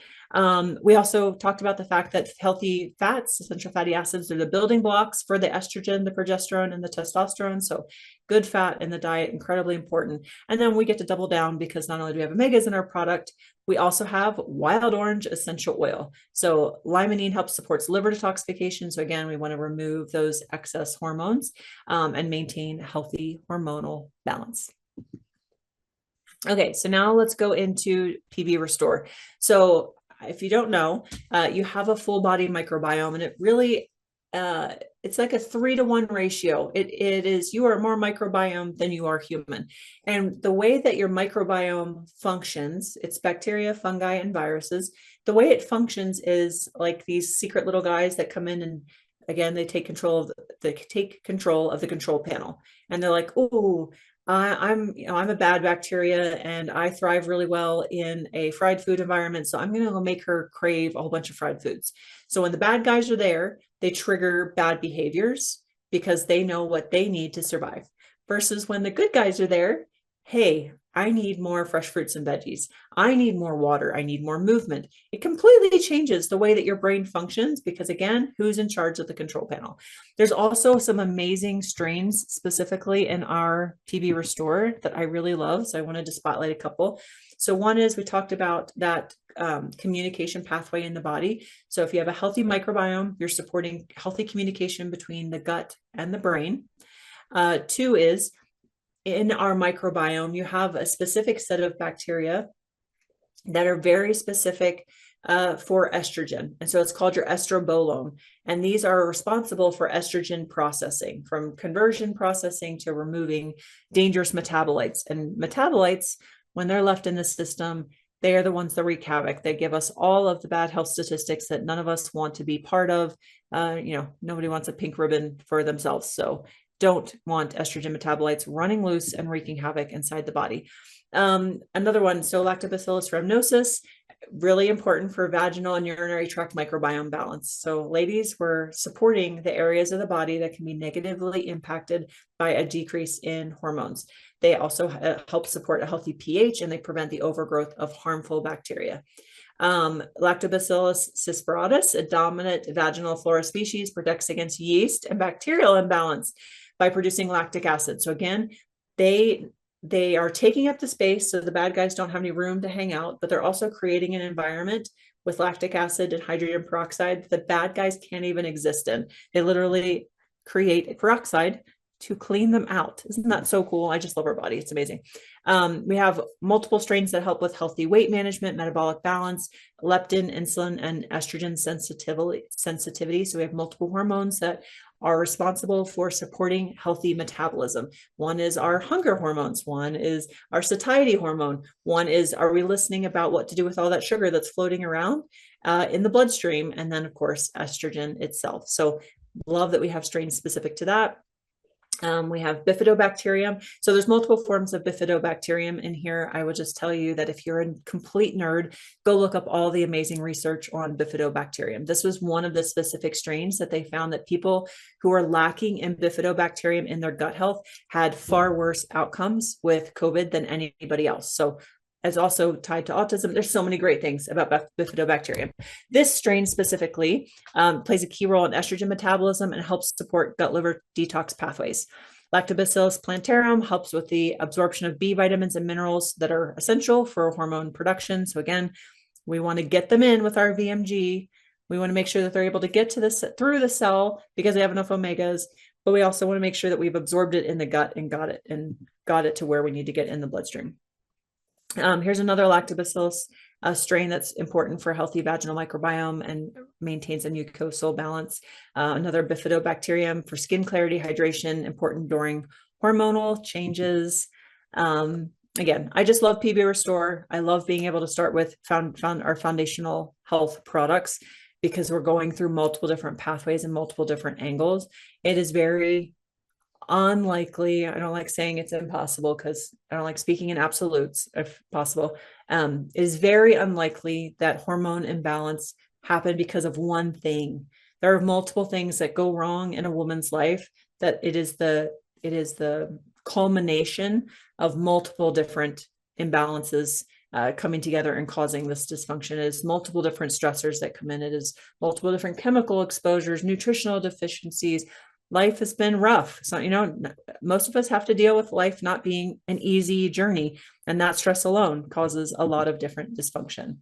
We also talked about the fact that healthy fats, essential fatty acids, are the building blocks for the estrogen, the progesterone, and the testosterone. So good fat in the diet, incredibly important. And then we get to double down because not only do we have omegas in our product, we also have wild orange essential oil. So limonene helps supports liver detoxification. So again, we want to remove those excess hormones and maintain healthy hormonal balance. Okay, so now let's go into PB Restore. So if you don't know, you have a full body microbiome, and it really, it's like a 3-to-1 ratio. It is, you are more microbiome than you are human. And the way that your microbiome functions, it's bacteria, fungi, and viruses. The way it functions is like these secret little guys that come in, and again, they take control of the control panel. And they're like, oh, I'm a bad bacteria and I thrive really well in a fried food environment. So I'm going to go make her crave a whole bunch of fried foods. So when the bad guys are there, they trigger bad behaviors because they know what they need to survive. Versus when the good guys are there, hey, I need more fresh fruits and veggies. I need more water. I need more movement. It completely changes the way that your brain functions because, again, who's in charge of the control panel? There's also some amazing strains specifically in our PB Restore that I really love. So I wanted to spotlight a couple. So one is we talked about that communication pathway in the body. So if you have a healthy microbiome, you're supporting healthy communication between the gut and the brain. Two is in our microbiome, you have a specific set of bacteria that are very specific for estrogen. And so it's called your estrobolome. And these are responsible for estrogen processing, from conversion processing to removing dangerous metabolites. And metabolites, when they're left in the system, they are the ones that wreak havoc. They give us all of the bad health statistics that none of us want to be part of. Nobody wants a pink ribbon for themselves. So don't want estrogen metabolites running loose and wreaking havoc inside the body. Another one, so Lactobacillus rhamnosus, really important for vaginal and urinary tract microbiome balance. So ladies, we're supporting the areas of the body that can be negatively impacted by a decrease in hormones. They also help support a healthy pH, and they prevent the overgrowth of harmful bacteria. Lactobacillus cispiratus, a dominant vaginal flora species, protects against yeast and bacterial imbalance by producing lactic acid. So again, they are taking up the space so the bad guys don't have any room to hang out, but they're also creating an environment with lactic acid and hydrogen peroxide that the bad guys can't even exist in. They literally create peroxide to clean them out. Isn't that so cool? I just love our body. It's amazing. We have multiple strains that help with healthy weight management, metabolic balance, leptin, insulin, and estrogen sensitivity. So we have multiple hormones that are responsible for supporting healthy metabolism. One is our hunger hormones. One is our satiety hormone. One is, are we listening about what to do with all that sugar that's floating around in the bloodstream? And then, of course, estrogen itself. So love that we have strains specific to that. We have bifidobacterium. So there's multiple forms of bifidobacterium in here. I will just tell you that if you're a complete nerd, go look up all the amazing research on bifidobacterium. This was one of the specific strains that they found that people who are lacking in bifidobacterium in their gut health had far worse outcomes with COVID than anybody else. So is also tied to autism. There's so many great things about bifidobacterium. This strain specifically plays a key role in estrogen metabolism and helps support gut-liver detox pathways. Lactobacillus plantarum helps with the absorption of B vitamins and minerals that are essential for hormone production. So again, we want to get them in with our VMG. We want to make sure that they're able to get to this through the cell because they have enough omegas, but we also want to make sure that we've absorbed it in the gut and got it to where we need to get in the bloodstream. Here's another lactobacillus strain that's important for healthy vaginal microbiome and maintains a mucosal balance. Another bifidobacterium for skin clarity, hydration, important during hormonal changes. Again, I just love PB Restore. I love being able to start with our foundational health products because we're going through multiple different pathways and multiple different angles. It is very unlikely. I don't like saying it's impossible because I don't like speaking in absolutes if possible. It is very unlikely that hormone imbalance happened because of one thing. There are multiple things that go wrong in a woman's life that it is the culmination of multiple different imbalances coming together and causing this dysfunction. It is multiple different stressors that come in. It is multiple different chemical exposures, nutritional deficiencies. Life has been rough. So, most of us have to deal with life not being an easy journey, and that stress alone causes a lot of different dysfunction.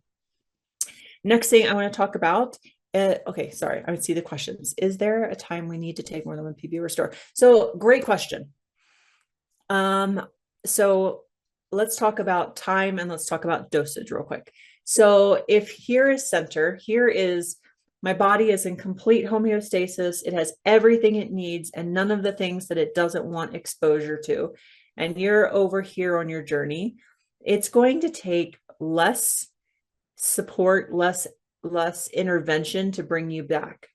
Next thing I want to talk about, okay, sorry, I would see the questions. Is there a time we need to take more than one PB Restore? So great question. So let's talk about time and let's talk about dosage real quick. So if here is center, here is my body is in complete homeostasis. It has everything it needs and none of the things that it doesn't want exposure to. And you're over here on your journey. It's going to take less support, less intervention to bring you back.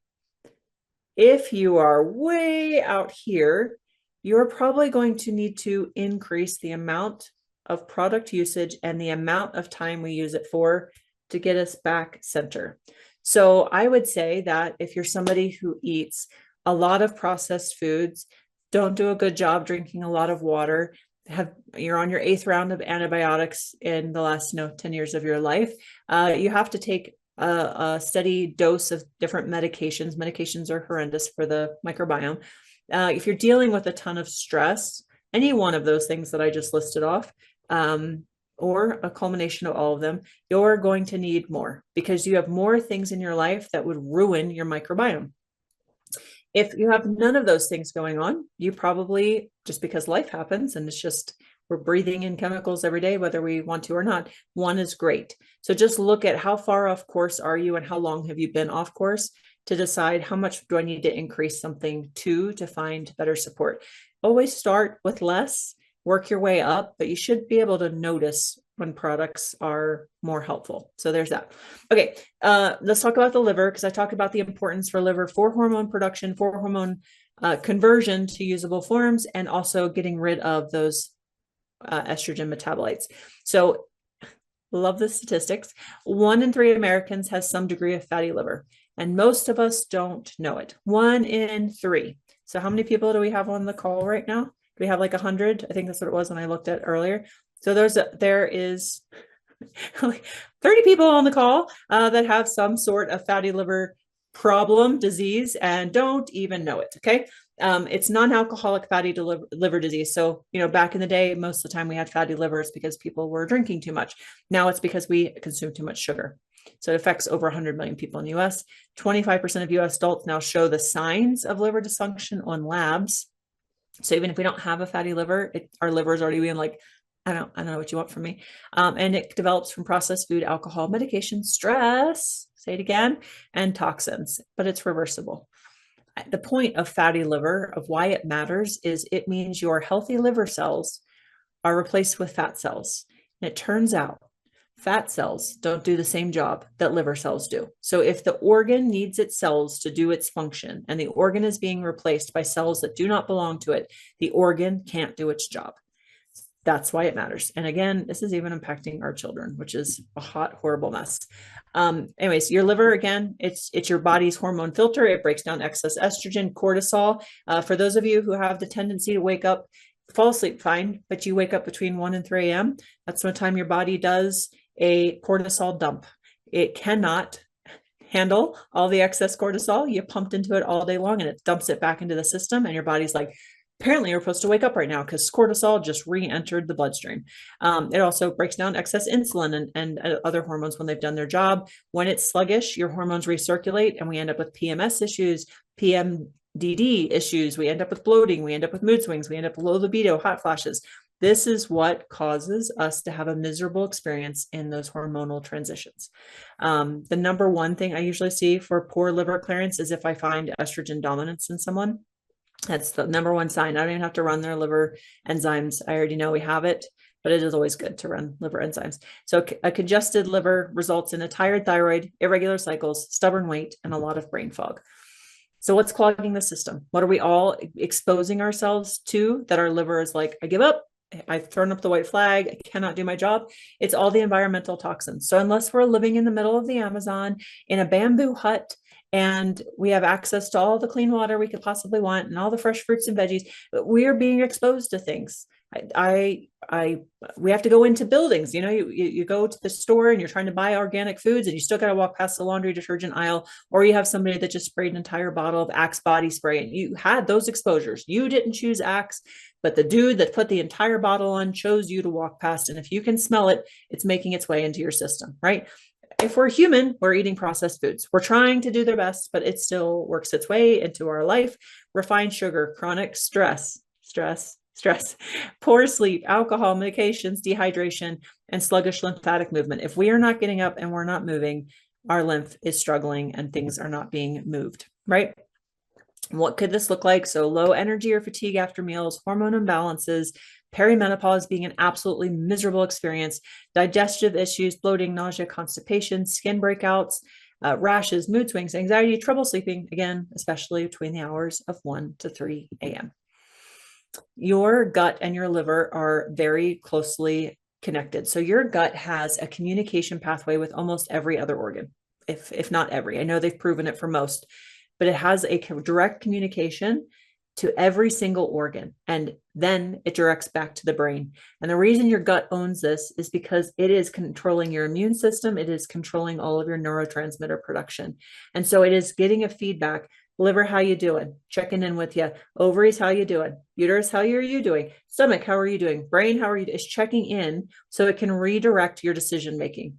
If you are way out here, you're probably going to need to increase the amount of product usage and the amount of time we use it for to get us back center. So I would say that if you're somebody who eats a lot of processed foods, don't do a good job drinking a lot of water, you're on your 8th round of antibiotics in the last 10 years of your life, you have to take a steady dose of different medications. Medications are horrendous for the microbiome. If you're dealing with a ton of stress, any one of those things that I just listed off, or a culmination of all of them, you're going to need more because you have more things in your life that would ruin your microbiome. If you have none of those things going on, you probably, just because life happens and it's just, we're breathing in chemicals every day, whether we want to or not, one is great. So just look at how far off course are you and how long have you been off course to decide how much do I need to increase something to find better support. Always start with less, work your way up, but you should be able to notice when products are more helpful. So there's that. Okay, let's talk about the liver, because I talk about the importance for liver for hormone production, for hormone conversion to usable forms, and also getting rid of those estrogen metabolites. So love the statistics. 1 in 3 Americans has some degree of fatty liver, and most of us don't know it. 1 in 3. So how many people do we have on the call right now? Do we have like 100? I think that's what it was when I looked at earlier. So there is like 30 people on the call that have some sort of fatty liver problem, disease, and don't even know it. Okay. It's non-alcoholic fatty liver disease. So, back in the day, most of the time we had fatty livers because people were drinking too much. Now it's because we consume too much sugar. So it affects over 100 million people in the US. 25% of US adults now show the signs of liver dysfunction on labs. So even if we don't have a fatty liver, our liver is already being like, I don't know what you want from me. And it develops from processed food, alcohol, medication, stress, say it again, and toxins, but it's reversible. The point of fatty liver, of why it matters, is it means your healthy liver cells are replaced with fat cells. And it turns out fat cells don't do the same job that liver cells do. So if the organ needs its cells to do its function and the organ is being replaced by cells that do not belong to it, the organ can't do its job. That's why it matters. And again, this is even impacting our children, which is a hot, horrible mess. Anyways, your liver, again, it's your body's hormone filter. It breaks down excess estrogen, cortisol. For those of you who have the tendency to wake up, fall asleep fine, but you wake up between 1 and 3 a.m., that's the time your body does a cortisol dump. It cannot handle all the excess cortisol. You pumped into it all day long and it dumps it back into the system, and your body's like, apparently you're supposed to wake up right now because cortisol just re-entered the bloodstream. It also breaks down excess insulin and other hormones when they've done their job. When it's sluggish, your hormones recirculate and we end up with PMS issues, PMDD issues. We end up with bloating. We end up with mood swings. We end up with low libido, hot flashes. This is what causes us to have a miserable experience in those hormonal transitions. The number one thing I usually see for poor liver clearance is if I find estrogen dominance in someone. That's the number one sign. I don't even have to run their liver enzymes. I already know we have it, but it is always good to run liver enzymes. So a congested liver results in a tired thyroid, irregular cycles, stubborn weight, and a lot of brain fog. So what's clogging the system? What are we all exposing ourselves to that our liver is like, I give up. I've thrown up the white flag. I cannot do my job. It's all the environmental toxins. So unless we're living in the middle of the Amazon in a bamboo hut, and we have access to all the clean water we could possibly want and all the fresh fruits and veggies, but we're being exposed to things. We have to go into buildings. You go to the store and you're trying to buy organic foods and you still got to walk past the laundry detergent aisle, or you have somebody that just sprayed an entire bottle of Axe body spray and you had those exposures. You didn't choose Axe, but the dude that put the entire bottle on chose you to walk past. And if you can smell it, it's making its way into your system, right? If we're human, we're eating processed foods. We're trying to do their best, but it still works its way into our life. Refined sugar, chronic stress, poor sleep, alcohol, medications, dehydration, and sluggish lymphatic movement. If we are not getting up and we're not moving, our lymph is struggling and things are not being moved, right? What could this look like? So low energy or fatigue after meals, hormone imbalances, perimenopause being an absolutely miserable experience, digestive issues, bloating, nausea, constipation, skin breakouts, rashes, mood swings, anxiety, trouble sleeping, again, especially between the hours of 1 to 3 a.m. Your gut and your liver are very closely connected. So your gut has a communication pathway with almost every other organ, if not every. I know they've proven it for most, but it has a direct communication to every single organ, and then it directs back to the brain. And the reason your gut owns this is because it is controlling your immune system. It is controlling all of your neurotransmitter production. And so it is getting a feedback. Liver, how you doing? Checking in with you. Ovaries, how you doing? Uterus, how are you doing? Stomach, how are you doing? Brain, how are you? It's checking in so it can redirect your decision making.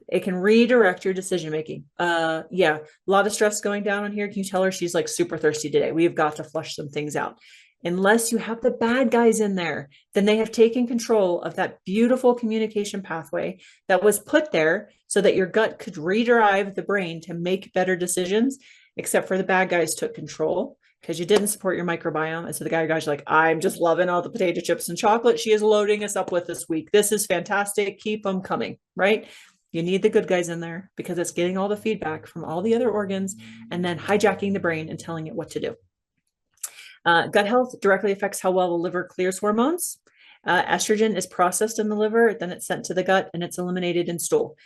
It can redirect your decision making. Yeah, a lot of stress going down on here. Can you tell her she's like super thirsty today? We've got to flush some things out. Unless you have the bad guys in there, then they have taken control of that beautiful communication pathway that was put there so that your gut could redrive the brain to make better decisions, except for the bad guys took control because you didn't support your microbiome. And so the guys are like, I'm just loving all the potato chips and chocolate she is loading us up with this week. This is fantastic. Keep them coming, right? You need the good guys in there because it's getting all the feedback from all the other organs and then hijacking the brain and telling it what to do. Gut health directly affects how well the liver clears hormones. Estrogen is processed in the liver, then it's sent to the gut and it's eliminated in stool.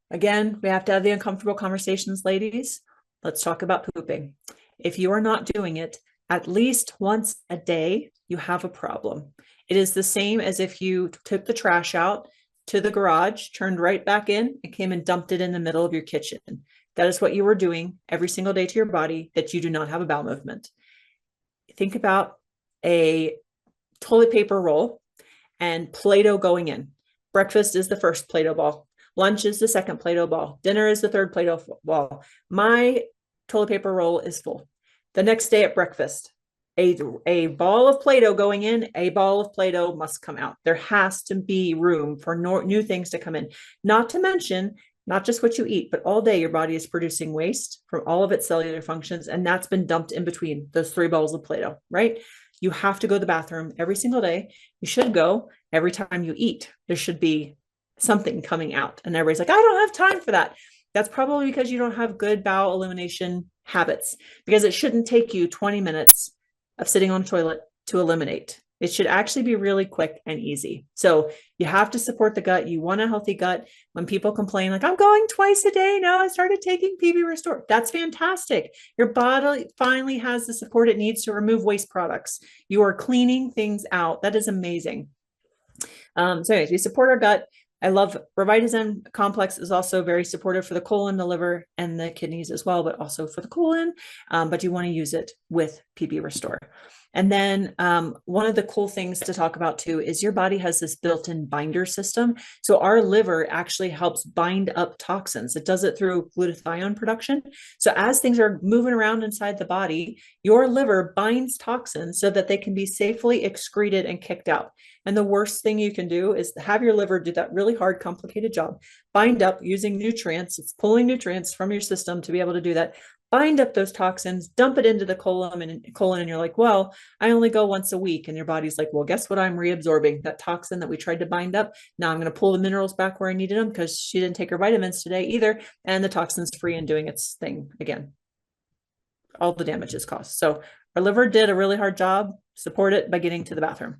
Again, we have to have the uncomfortable conversations, ladies. Let's talk about pooping. If you are not doing it at least once a day, you have a problem. It is the same as if you took the trash out to the garage, turned right back in, and came and dumped it in the middle of your kitchen. That is what you are doing every single day to your body that you do not have a bowel movement. Think about a toilet paper roll and Play-Doh going in. Breakfast is the first Play-Doh ball. Lunch is the second Play-Doh ball. Dinner is the third Play-Doh ball. My toilet paper roll is full. The next day at breakfast, a ball of Play-Doh going in, a ball of Play-Doh must come out. There has to be room for new things to come in. Not to mention, not just what you eat, but all day your body is producing waste from all of its cellular functions, and that's been dumped in between those 3 balls of Play-Doh, right? You have to go to the bathroom every single day. You should go every time you eat. There should be something coming out. And everybody's like, I don't have time for that. That's probably because you don't have good bowel elimination habits, because it shouldn't take you 20 minutes of sitting on a toilet to eliminate. It should actually be really quick and easy. So you have to support the gut. You want a healthy gut. When people complain, like, I'm going twice a day now, I started taking PB Restore. That's fantastic. Your body finally has the support it needs to remove waste products. You are cleaning things out. That is amazing. So anyways, we support our gut. I love Revitazen complex is also very supportive for the colon, the liver, and the kidneys as well, but also for the colon. But you want to use it with PB Restore. And then one of the cool things to talk about too is your body has this built-in binder system. So our liver actually helps bind up toxins. It does it through glutathione production. So as things are moving around inside the body, your liver binds toxins so that they can be safely excreted and kicked out. And the worst thing you can do is have your liver do that really hard, complicated job, bind up using nutrients. It's pulling nutrients from your system to be able to do that. Bind up those toxins, dump it into the colon, and you're like, well, I only go once a week. And your body's like, well, guess what? I'm reabsorbing that toxin that we tried to bind up. Now I'm going to pull the minerals back where I needed them because she didn't take her vitamins today either. And the toxin's free and doing its thing again. All the damage is caused. So our liver did a really hard job. Support it by getting to the bathroom.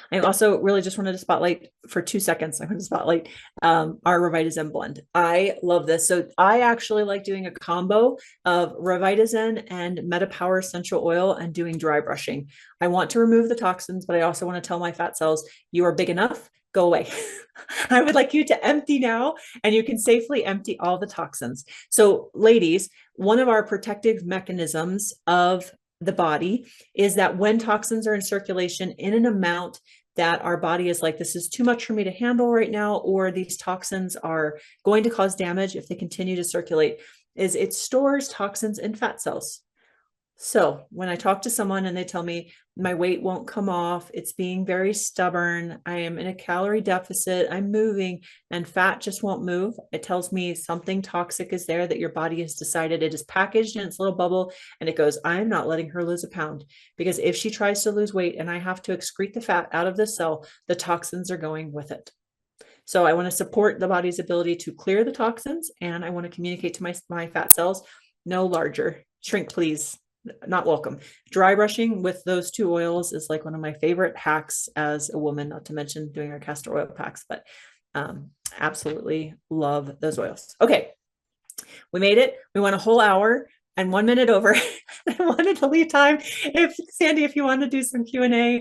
I also really just wanted to spotlight for 2 seconds. I want to spotlight our Revitazen blend. I love this. So I actually like doing a combo of Revitazen and MetaPower essential oil and doing dry brushing. I want to remove the toxins, but I also want to tell my fat cells, you are big enough, go away. I would like you to empty now, and you can safely empty all the toxins. So ladies, one of our protective mechanisms of the body is that when toxins are in circulation in an amount that our body is like, this is too much for me to handle right now, or these toxins are going to cause damage if they continue to circulate, is it stores toxins in fat cells. So when I talk to someone and they tell me my weight won't come off, it's being very stubborn, I am in a calorie deficit, I'm moving and fat just won't move, it tells me something toxic is there that your body has decided. It is packaged in its little bubble and it goes, I'm not letting her lose a pound, because if she tries to lose weight and I have to excrete the fat out of this cell, the toxins are going with it. So I want to support the body's ability to clear the toxins, and I want to communicate to my fat cells, no larger, shrink please. Not welcome. Dry brushing with those 2 oils is like one of my favorite hacks as a woman, not to mention doing our castor oil packs, but absolutely love those oils. Okay, we made it. We went a whole hour. and 1 minute over. I wanted to leave time if Sandy, if you want to do some Q&A